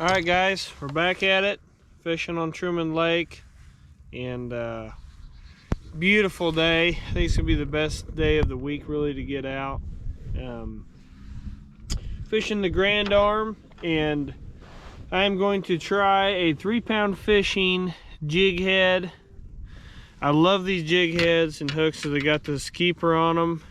All right, guys, we're back at it, fishing on Truman Lake, and beautiful day. I think it's gonna be the best day of the week, really, to get out. Fishing the Grand Arm, and I'm going to try a 3-pound fishing jig head. I love these jig heads and hooks, so they got this keeper on them.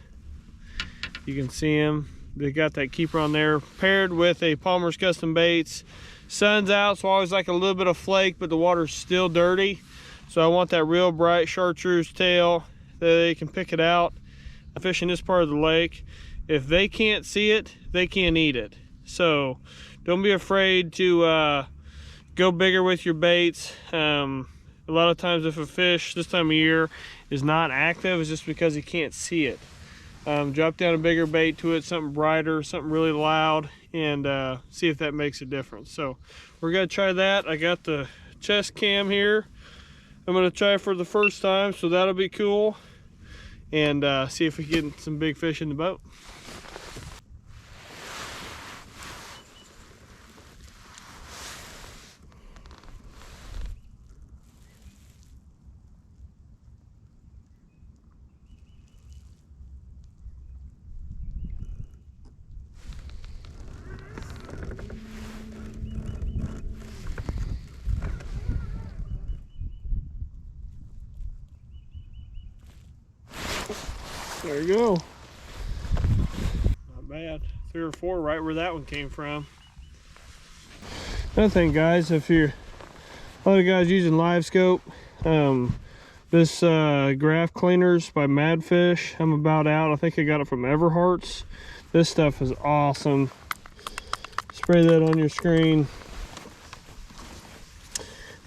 You can see them. They got that keeper on there, paired with a Palmer's Custom Baits. Sun's out, so I always like a little bit of flake, but the water's still dirty. So I want that real bright chartreuse tail that they can pick it out. I'm fishing this part of the lake. If they can't see it, they can't eat it. So don't be afraid to go bigger with your baits. A lot of times if a fish this time of year is not active, it's just because he can't see it. Drop down a bigger bait to it, something brighter, something really loud, and see if that makes a difference. So we're gonna try that. I got the chest cam here. I'm gonna try it for the first time, so that'll be cool, and see if we can get some big fish in the boat. There you go. Not bad. 3 or 4 right where that one came from. Another thing, guys, if you're a lot of guys using live scope, this graph cleaners by Madfish, I'm about out. I think I got it from Everhart's. This stuff is awesome. Spray that on your screen.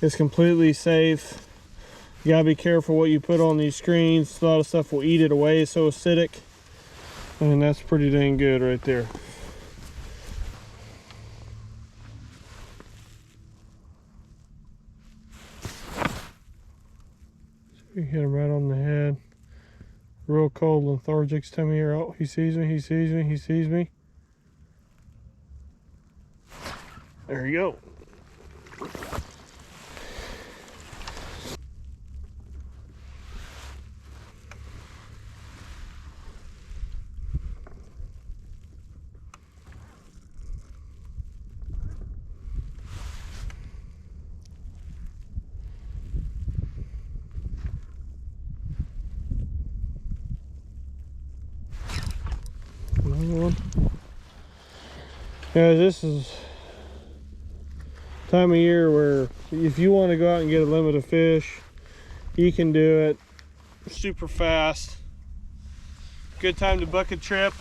It's completely safe. You gotta be careful what you put on these screens. A lot of stuff will eat it away, it's so acidic. And that's pretty dang good right there. So you hit him right on the head. Real cold, lethargic time of year. Oh, he sees me, he sees me, he sees me. There you go. Another one. Guys, this is time of year where if you want to go out and get a limit of fish, you can do it super fast. Good time to bucket trip.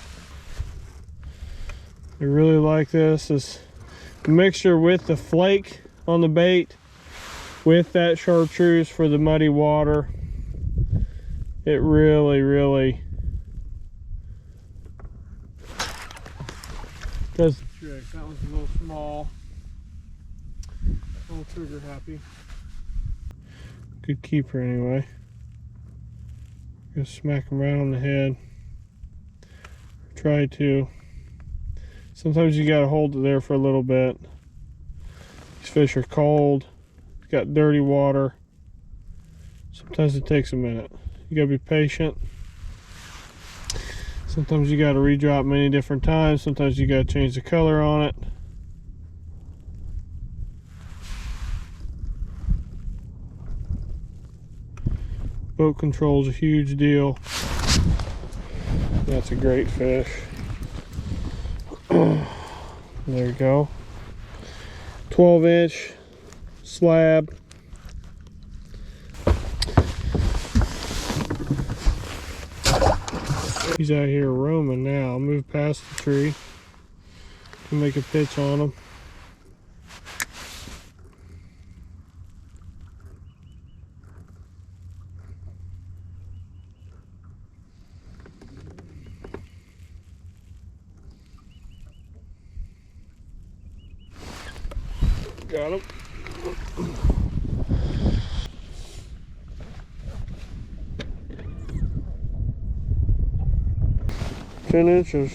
I really like this. This mixture with the flake on the bait with that chartreuse for the muddy water. It really does the trick. That one's a little small. A little trigger happy. Good keeper anyway. Just smack him right on the head. Try to. Sometimes you gotta hold it there for a little bit. These fish are cold. It's got dirty water. Sometimes it takes a minute. You gotta be patient. Sometimes you gotta redrop many different times. Sometimes you gotta change the color on it. Boat control is a huge deal. That's a great fish. There you go. 12-inch slab. He's out here roaming now. I'll move past the tree and make a pitch on him. Got him. 10 inches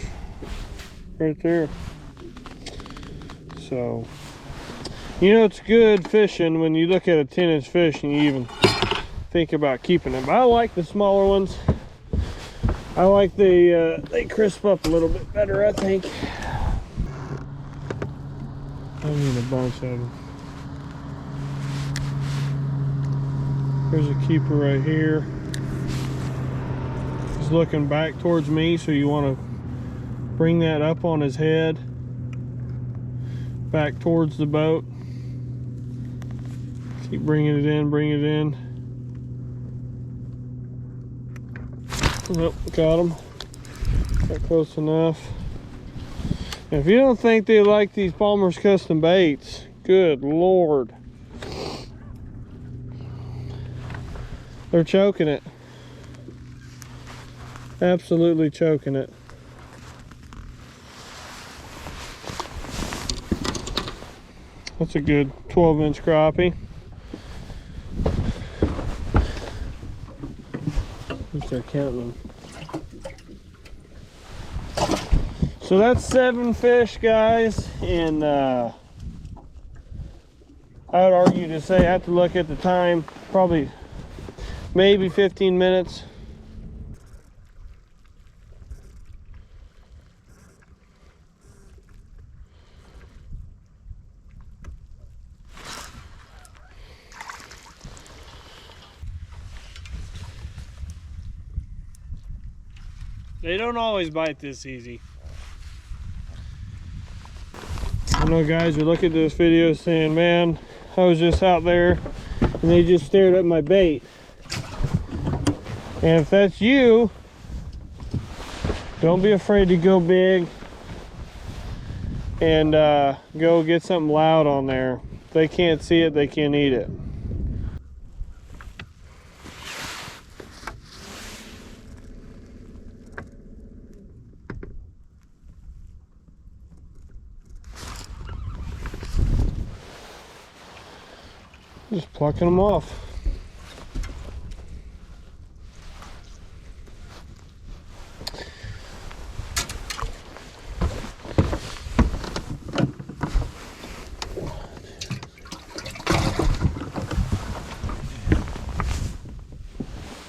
right there. So You know, it's good fishing when you look at a 10-inch fish and you even think about keeping them. But I like the smaller ones. I like they crisp up a little bit better, I think. I need a bunch of them. There's a keeper right here. He's looking back towards me, so you want to bring that up on his head, back towards the boat. Keep bringing it in, bring it in. Nope, got him. Not close enough. If you don't think they like these Palmer's custom baits, good Lord. They're choking it. Absolutely choking it. That's a good 12-inch crappie. Let's start counting them. So that's 7 fish, guys, and I would argue to say, I have to look at the time, probably maybe 15 minutes. They don't always bite this easy. I know guys are looking at this video saying, man, I was just out there and they just stared at my bait. And if that's you, don't be afraid to go big and go get something loud on there. If they can't see it, they can't eat it. Just plucking them off.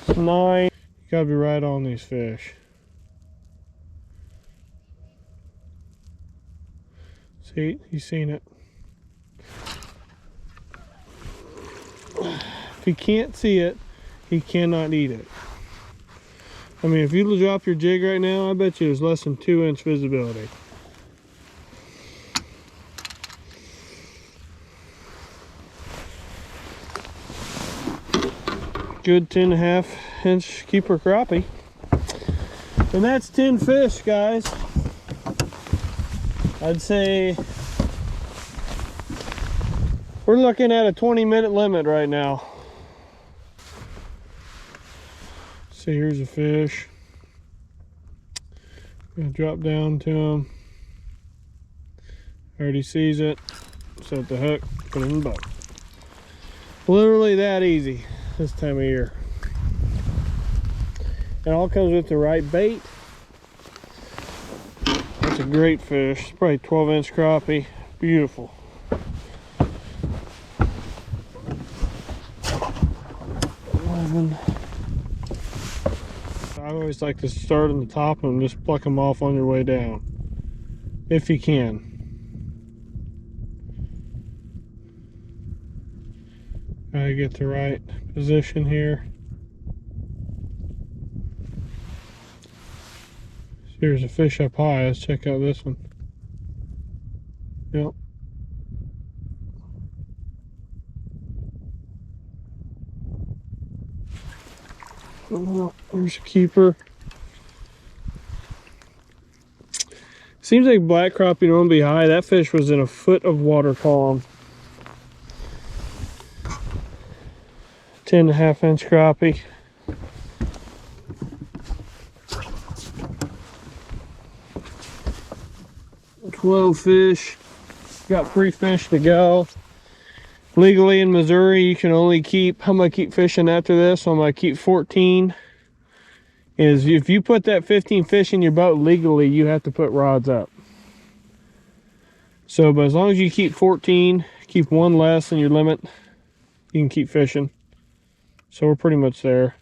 It's 9. You gotta be right on these fish. See, he's seen it. If he can't see it, he cannot eat it. I mean, if you drop your jig right now, I bet you there's less than 2-inch visibility. Good 10.5-inch keeper crappie. And that's 10 fish, guys. I'd say we're looking at a 20-minute limit right now. See, here's a fish. Gonna drop down to him. Already sees it. Set the hook, put it in the boat. Literally that easy this time of year. It all comes with the right bait. That's a great fish. It's probably 12-inch crappie. Beautiful. I always like to start on the top and just pluck them off on your way down, if you can. Gotta get the right position here. Here's a fish up high. Let's check out this one. Yep. Oh, there's a keeper. Seems like black crappie don't be high. That fish was in a foot of water column. 10.5-inch crappie. Twelve fish. Got 3 fish to go. Legally in Missouri, you can only keep, I'm going to keep fishing after this, so I'm going to keep 14. Is if you put that 15 fish in your boat legally, you have to put rods up. So, but as long as you keep 14, keep one less than your limit, you can keep fishing. So we're pretty much there.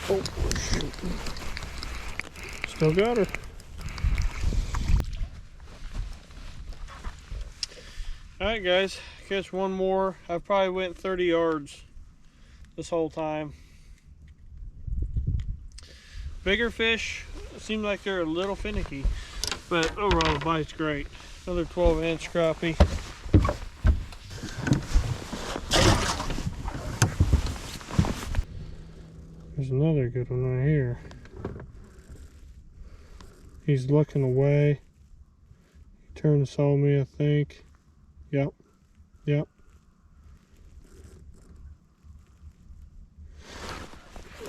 Oh, shoot. Still got her. Alright guys, catch one more. I probably went 30 yards this whole time. Bigger fish seem like they're a little finicky, but overall the bite's great. Another 12-inch crappie. There's another good one right here. He's looking away. He turned and saw me, I think. Yep. Yep.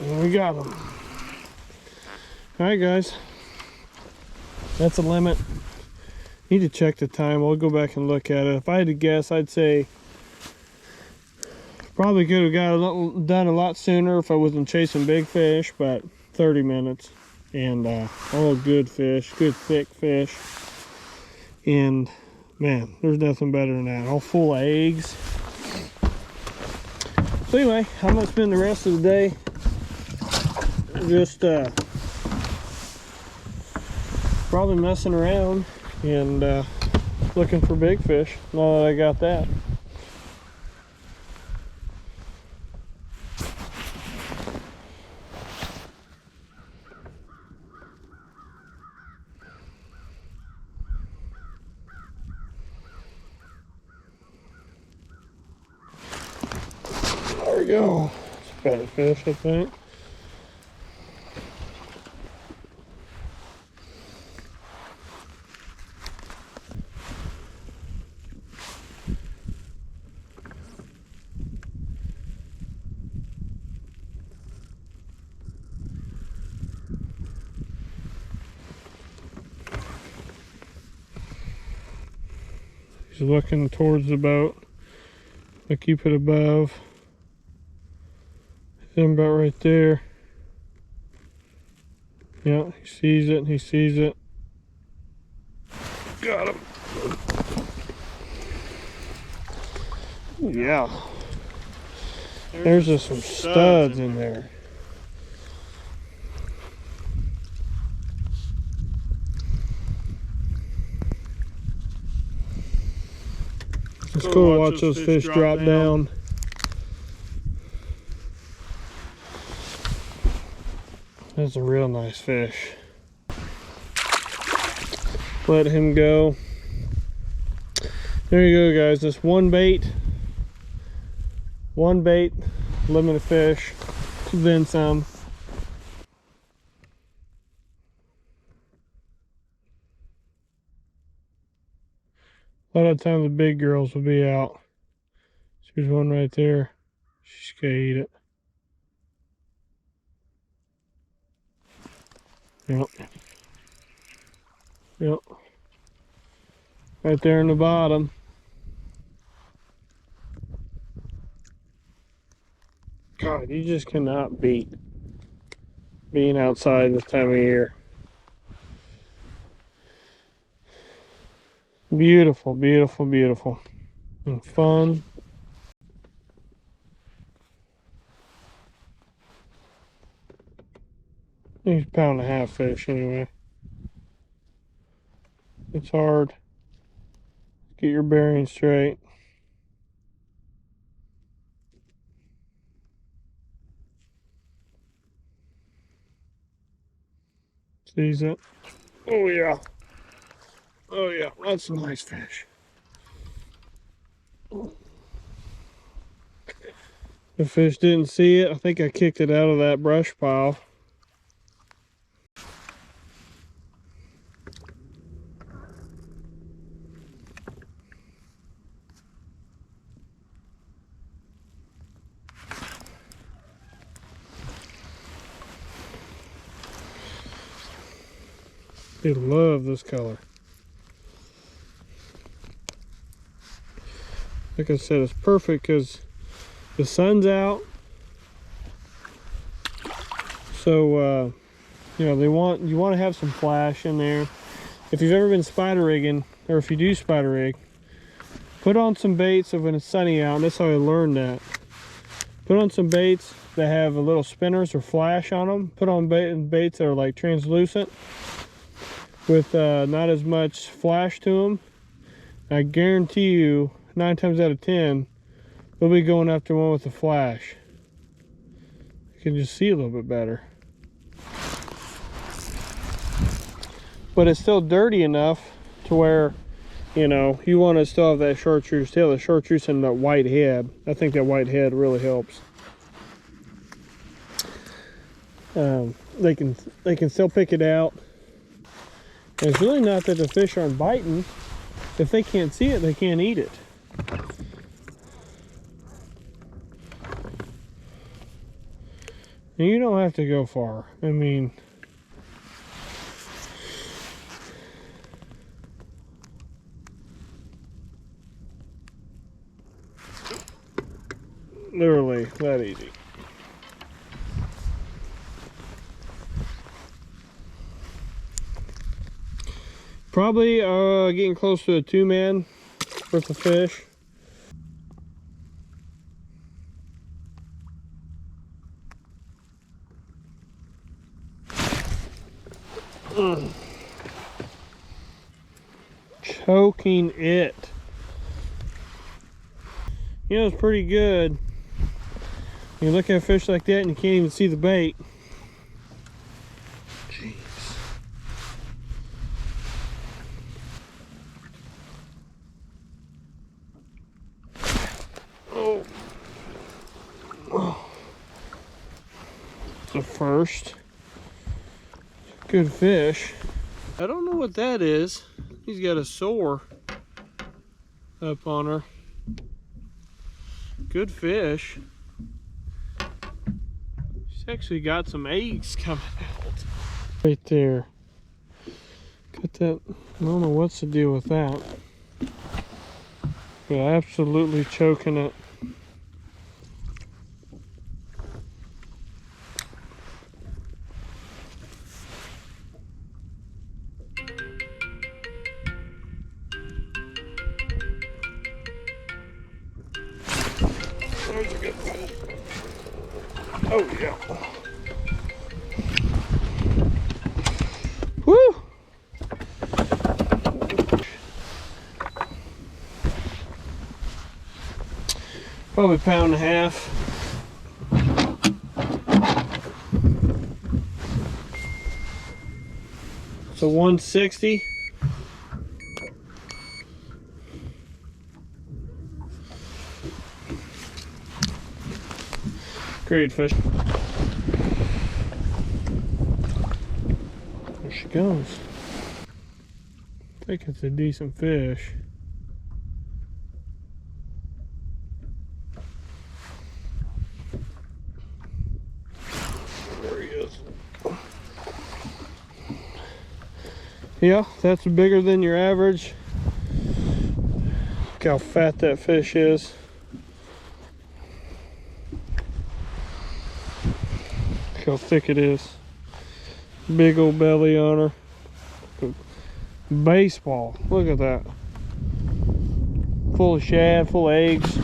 And we got him. Alright guys. That's a limit. Need to check the time. I'll go back and look at it. If I had to guess, I'd say probably could have got done a lot sooner if I wasn't chasing big fish, but 30 minutes. And all good fish, good thick fish. And man, there's nothing better than that. All full of eggs. So anyway, I'm gonna spend the rest of the day just probably messing around and looking for big fish now that I got that. There we go. It's a better fish, I think. He's looking towards the boat. I keep it above. Hit him about right there. Yeah, he sees it, he sees it. Got him. Ooh, yeah. There's just some studs in there. It's cool to watch those fish drop down. That's a real nice fish. Let him go. There you go, guys. Just one bait, limit of fish, then some. A lot of times the big girls will be out. There's one right there. She's gonna eat it. Yep. Yep. Right there in the bottom. God, you just cannot beat being outside this time of year. Beautiful, beautiful, beautiful. And fun. He's a pound and a half fish anyway. It's hard. Get your bearings straight. Sees it. Oh yeah. Oh yeah, that's a nice fish. The fish didn't see it. I think I kicked it out of that brush pile. They love this color. Like I said, it's perfect because the sun's out. So you know, you want to have some flash in there. If you've ever been spider rigging, or if you do spider rig, put on some baits of when it's sunny out. And that's how I learned that. Put on some baits that have a little spinners or flash on them. Put on baits that are like translucent with not as much flash to them. I guarantee you 9 times out of 10 we'll be going after one with a flash. You can just see a little bit better, but it's still dirty enough to where, you know, you want to still have that chartreuse tail, the chartreuse and that white head. I think that white head really helps. They can still pick it out. And it's really not that the fish aren't biting. If they can't see it, they can't eat it. And you don't have to go far. I mean, literally that easy. Probably getting close to a 2-man worth of fish. Choking it. You know, it's pretty good. You look at a fish like that and you can't even see the bait. Jeez. Oh. The first. Good fish. I don't know what that is. He's got a sore up on her. Good fish. She's actually got some eggs coming out. Right there. Got that. I don't know what's the deal with that. Yeah, absolutely choking it. There's a good fish. Oh yeah. Woo! Probably 1.5 pounds. So 160. Great fish. There she goes. I think it's a decent fish. There he is. Yeah, that's bigger than your average. Look how fat that fish is. Look how thick it is. Big old belly on her. Baseball. Look at that. Full of shad, full of eggs.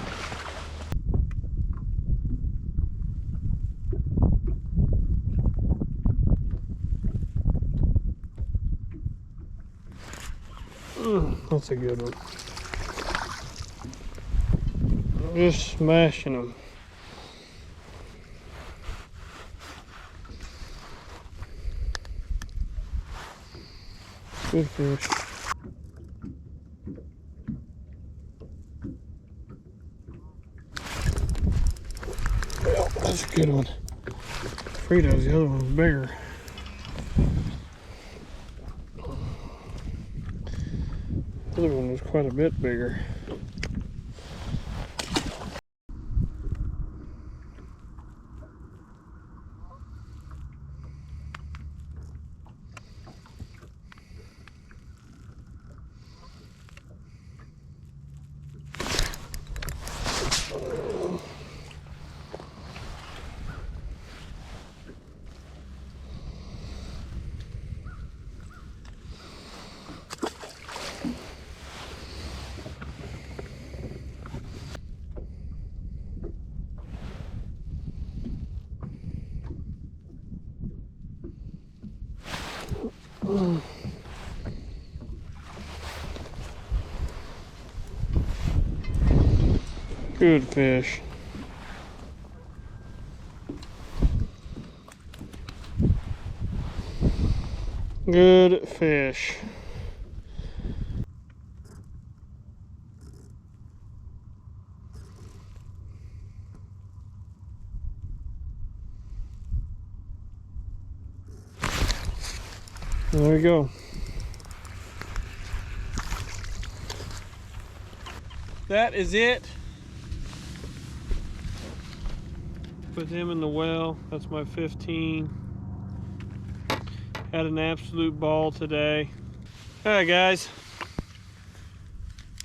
That's a good one. Just smashing them. Good fish. Well, that's a good one. Fritos, the other one's bigger. The other one was quite a bit bigger. Good fish. Good fish. There we go. That is it. Put him in the well. That's my 15. Had an absolute ball today. All right, guys.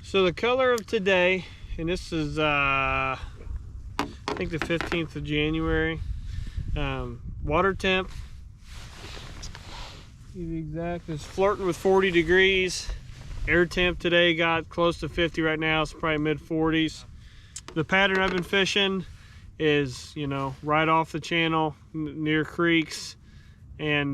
So the color of today, and this is I think the 15th of January. Water temp, to be exact, is flirting with 40 degrees. Air temp today got close to 50 right now. It's probably mid 40s. The pattern I've been fishing is, you know, right off the channel near creeks, and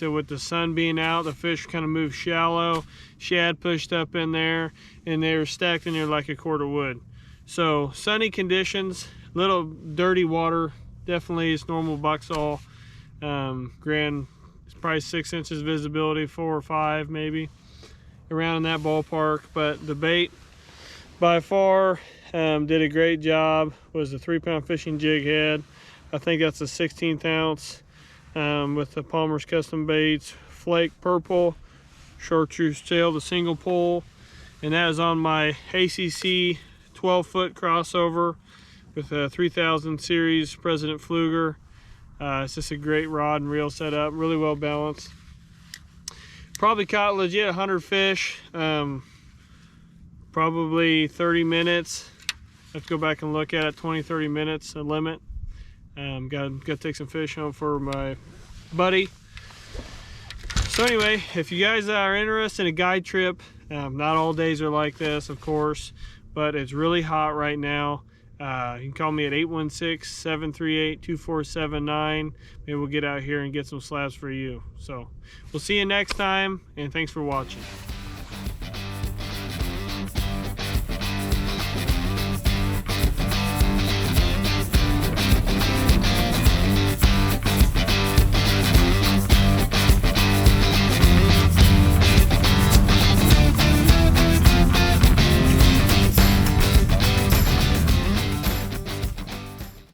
with the sun being out, the fish kind of move shallow. Shad pushed up in there, and they were stacked in there like a quart of wood. So sunny conditions, little dirty water, definitely it's normal Bucksall. It's probably 6 inches visibility, 4 or 5 maybe, around in that ballpark. But the bait by far did a great job. Was a 3-pound fishing jig head. I think that's a 16th ounce with the Palmer's Custom Baits Flake Purple chartreuse tail, the single pole, and that is on my ACC 12-foot crossover with a 3000 series President Pfluger. It's just a great rod and reel setup, really well balanced. Probably caught legit 100 fish, probably 30 minutes. I have to go back and look at it. 20-30 minutes a limit. Got to take some fish home for my buddy. So anyway, if you guys are interested in a guide trip, not all days are like this, of course, but it's really hot right now. You can call me at 816-738-2479. Maybe we'll get out here and get some slabs for you. So we'll see you next time, and thanks for watching.